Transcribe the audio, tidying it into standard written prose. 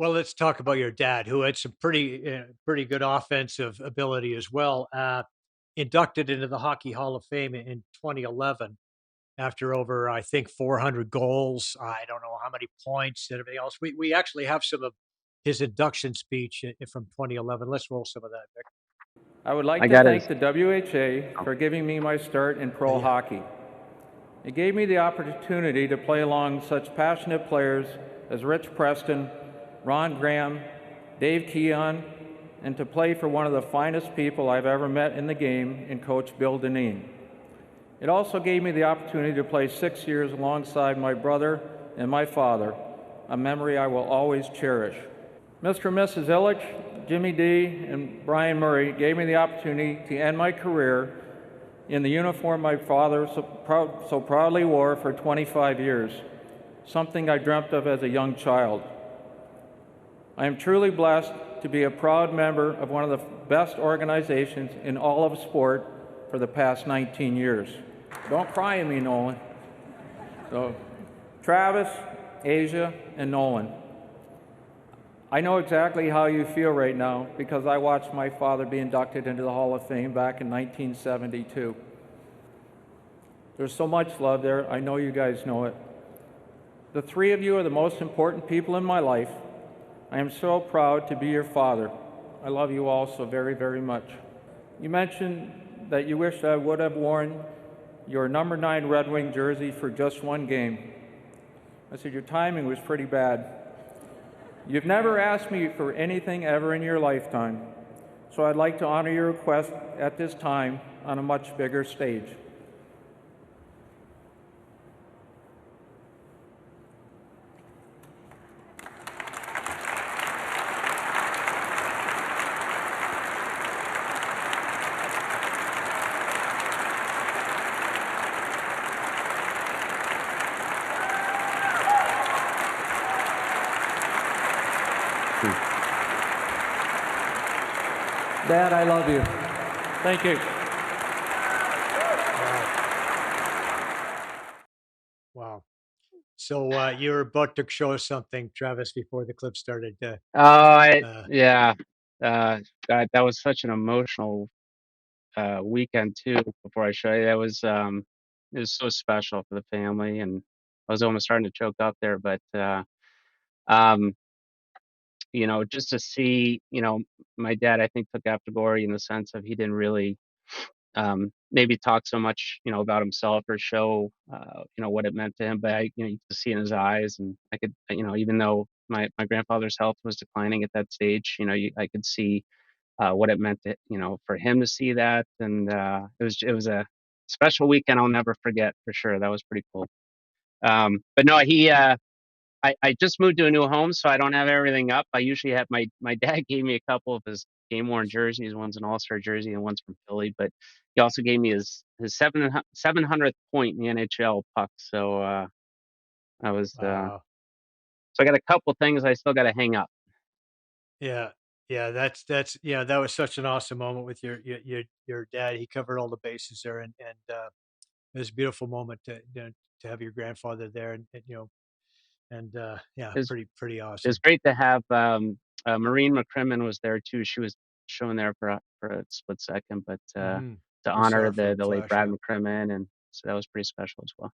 Well, let's talk about your dad, who had some pretty good offensive ability as well. Inducted into the Hockey Hall of Fame in 2011 after over, I think, 400 goals. I don't know how many points and everything else. We actually have some of his induction speech from 2011. Let's roll some of that, Vic. I would like I to got thank his. the WHA for giving me my start in pro Yeah. hockey. It gave me the opportunity to play along such passionate players as Rich Preston, Ron Graham, Dave Keon, and to play for one of the finest people I've ever met in the game in Coach Bill Dineen. It also gave me the opportunity to play 6 years alongside my brother and my father, a memory I will always cherish. Mr. and Mrs. Illich, Jimmy D, and Brian Murray gave me the opportunity to end my career in the uniform my father so proudly wore for 25 years, something I dreamt of as a young child. I am truly blessed to be a proud member of one of the best organizations in all of sport for the past 19 years. Don't cry at me, Nolan. So, Travis, Asia, and Nolan, I know exactly how you feel right now because I watched my father be inducted into the Hall of Fame back in 1972. There's so much love there. I know you guys know it. The three of you are the most important people in my life. I am so proud to be your father. I love you all so very, very much. You mentioned that you wish I would have worn your number 9 Red Wing jersey for just one game. I said, your timing was pretty bad. You've never asked me for anything ever in your lifetime, so I'd like to honor your request at this time on a much bigger stage. Dad, I love you. Thank you. Wow. So you were about to show us something, Travis, before the clip started. Uh, Yeah. God, that was such an emotional weekend too. Before I show you, it was so special for the family, and I was almost starting to choke up there. But um, just to see, my dad, I think, took after Gordy in the sense of he didn't really maybe talk so much, about himself or show, what it meant to him. But you could see in his eyes, and I could, even though my grandfather's health was declining at that stage, I could see what it meant to, for him to see that, and it was a special weekend I'll never forget for sure. That was pretty cool. But no, I just moved to a new home, so I don't have everything up. I usually have my dad gave me a couple of his game worn jerseys. One's an All-Star jersey and one's from Philly. But he also gave me his 700th point in the NHL puck. So I was wow. so I got a couple things I still got to hang up. Yeah. Yeah, that's yeah, that was such an awesome moment with your dad. He covered all the bases there, and it was a beautiful moment to have your grandfather there, and yeah, It was, pretty it was awesome. great to have Maureen McCrimmon was there too. She was shown there for a split second, but Hmm. to We saw honor it for a the late flash. Brad Yeah. McCrimmon, and so that was pretty special as well.